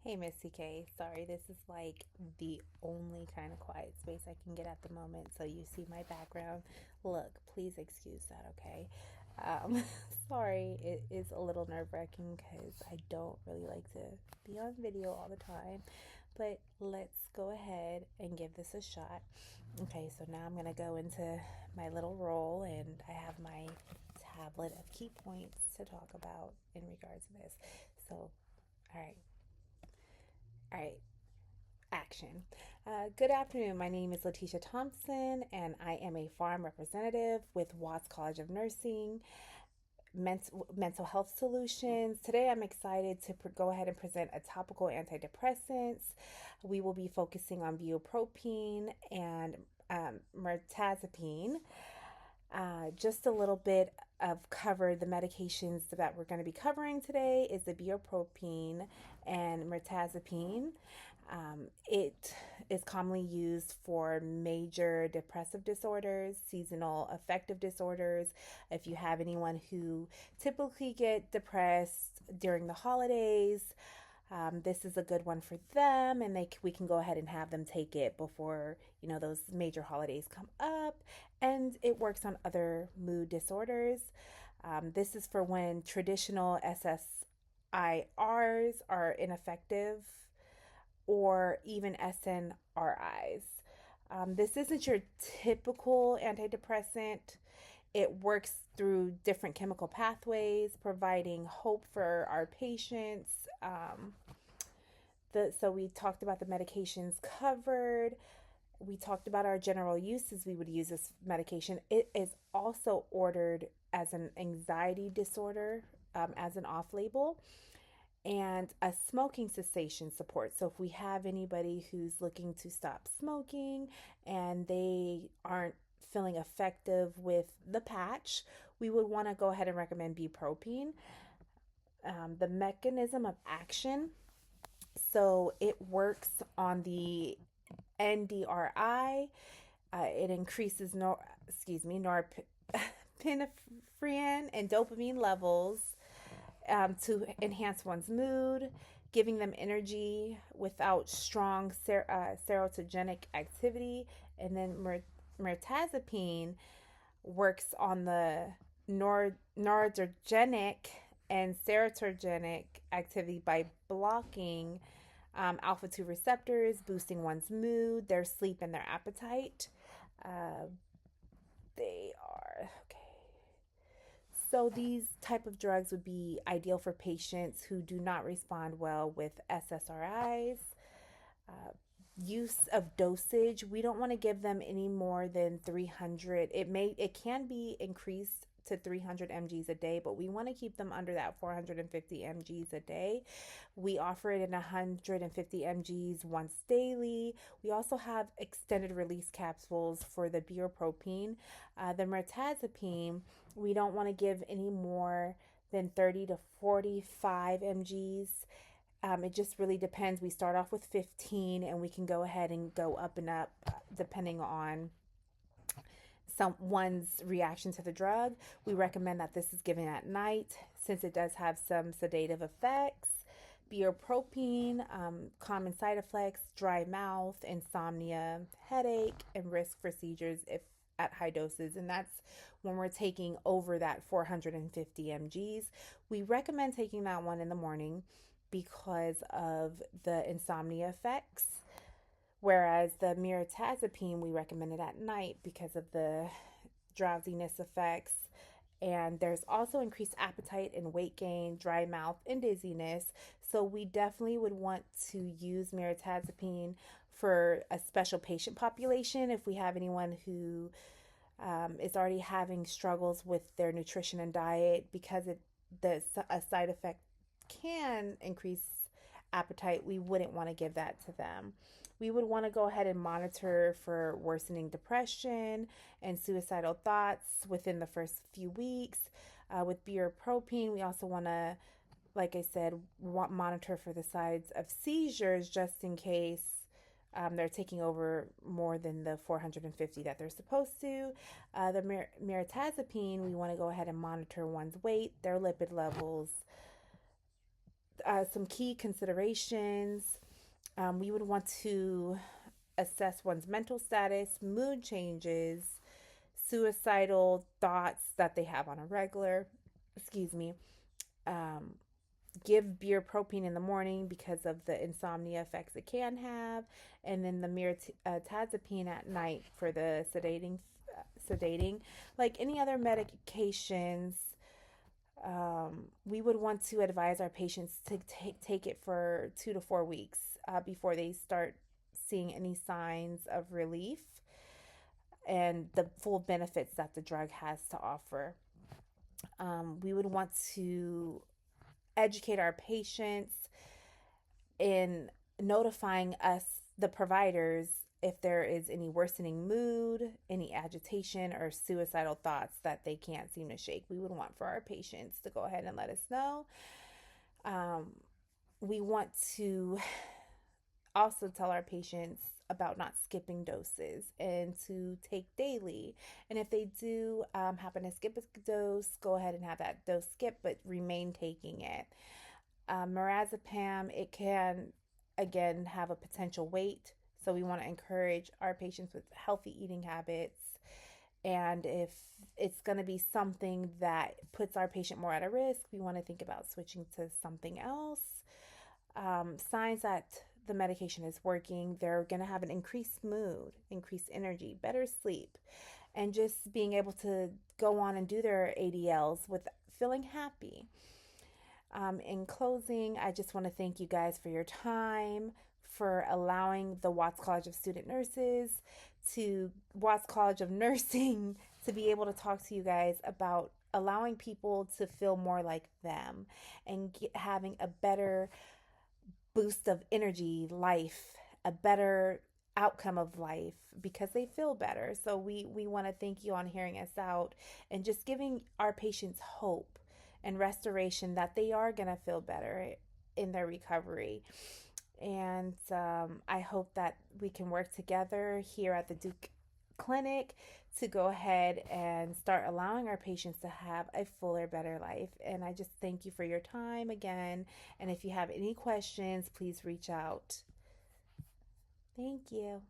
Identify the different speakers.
Speaker 1: Hey, Miss CK. Sorry, this is like the only kind of quiet space I can get at the moment. So you see my background. Look, please excuse that, okay? Um, sorry, it is a little nerve-wracking because I don't really like to be on video all the time. But let's go ahead and give this a shot. Okay, so now I'm going to go into my little role and I have my tablet of key points to talk about in regards to this. So, all right. All right, action. Good afternoon. My name is Letitia Thompson, and I am a farm representative with Watts College of Nursing Mental Health Solutions. Today, I'm excited to go ahead and present a topical antidepressants. We will be focusing on bupropion and mirtazapine. Just a little bit of cover the medications that we're going to be covering today is the bupropion and mirtazapine. It is commonly used for major depressive disorders, seasonal affective disorders. If you have anyone who typically get depressed during the holidays, this is a good one for them, and we can go ahead and have them take it before those major holidays come up. And it works on other mood disorders. This is for when traditional SSIRs are ineffective or even SNRIs. This isn't your typical antidepressant. It works through different chemical pathways, providing hope for our patients. So we talked about the medications covered. We talked about our general uses we would use this medication. It is also ordered as an anxiety disorder, as an off label, and a smoking cessation support. So if we have anybody who's looking to stop smoking and they aren't feeling effective with the patch, we would want to go ahead and recommend bupropion. The mechanism of action, so it works on the NDRI. It increases norepinephrine and dopamine levels to enhance one's mood, giving them energy without strong serotogenic activity. And then mirtazapine works on the noradrenergic and serotogenic activity by blocking alpha 2 receptors, boosting one's mood, their sleep, and their appetite. Uh, they are okay. So these type of drugs would be ideal for patients who do not respond well with SSRIs. Uh, Use of dosage, we don't want to give them any more than 300. It can be increased to 300 mgs a day, but we want to keep them under that 450 mgs a day. We offer it in 150 mgs once daily. We also have extended release capsules for the bupropion. The mirtazapine, we don't want to give any more than 30 to 45 mgs. It just really depends. We start off with 15 and we can go ahead and go up and up depending on someone's reaction to the drug. We recommend that this is given at night since it does have some sedative effects. Bupropion, common side effects, dry mouth, insomnia, headache, and risk for seizures if at high doses, and that's when we're taking over that 450 mgs. We recommend taking that one in the morning because of the insomnia effects, whereas the mirtazapine we recommend it at night because of the drowsiness effects. And there's also increased appetite and weight gain, dry mouth, and dizziness. So we definitely would want to use mirtazapine for a special patient population if we have anyone who is already having struggles with their nutrition and diet, because a side effect can increase appetite. We wouldn't want to give that to them. We would want to go ahead and monitor for worsening depression and suicidal thoughts within the first few weeks. With bupropion, we also want to, like I said, monitor for the signs of seizures just in case they're taking over more than the 450 that they're supposed to. The mirtazapine, we want to go ahead and monitor one's weight, their lipid levels, Some key considerations, we would want to assess one's mental status, mood changes, suicidal thoughts that they have on a regular, excuse me, um, give beer propine in the morning because of the insomnia effects it can have, and then the mirtazapine at night for the sedating. Like any other medications, we would want to advise our patients to take it for 2 to 4 weeks before they start seeing any signs of relief and the full benefits that the drug has to offer. We would want to educate our patients in notifying us, the providers, if there is any worsening mood, any agitation, or suicidal thoughts that they can't seem to shake. We would want for our patients to go ahead and let us know. Um, we want to also tell our patients about not skipping doses and to take daily. And if they do happen to skip a dose, go ahead and have that dose skip, but remain taking it. Mirazapam, it can again have a potential weight, so we want to encourage our patients with healthy eating habits. And if it's going to be something that puts our patient more at a risk, we want to think about switching to something else. Signs that the medication is working, they're going to have an increased mood, increased energy, better sleep, and just being able to go on and do their ADLs with feeling happy. In closing, I just want to thank you guys for your time, for allowing the Watts College of Student Nurses to Watts College of Nursing to be able to talk to you guys about allowing people to feel more like them and having a better boost of energy, life, a better outcome of life because they feel better. So we want to thank you on hearing us out and just giving our patients hope and restoration that they are going to feel better in their recovery. And I hope that we can work together here at the Duke Clinic to go ahead and start allowing our patients to have a fuller, better life. And I just thank you for your time again. And if you have any questions, please reach out. Thank you.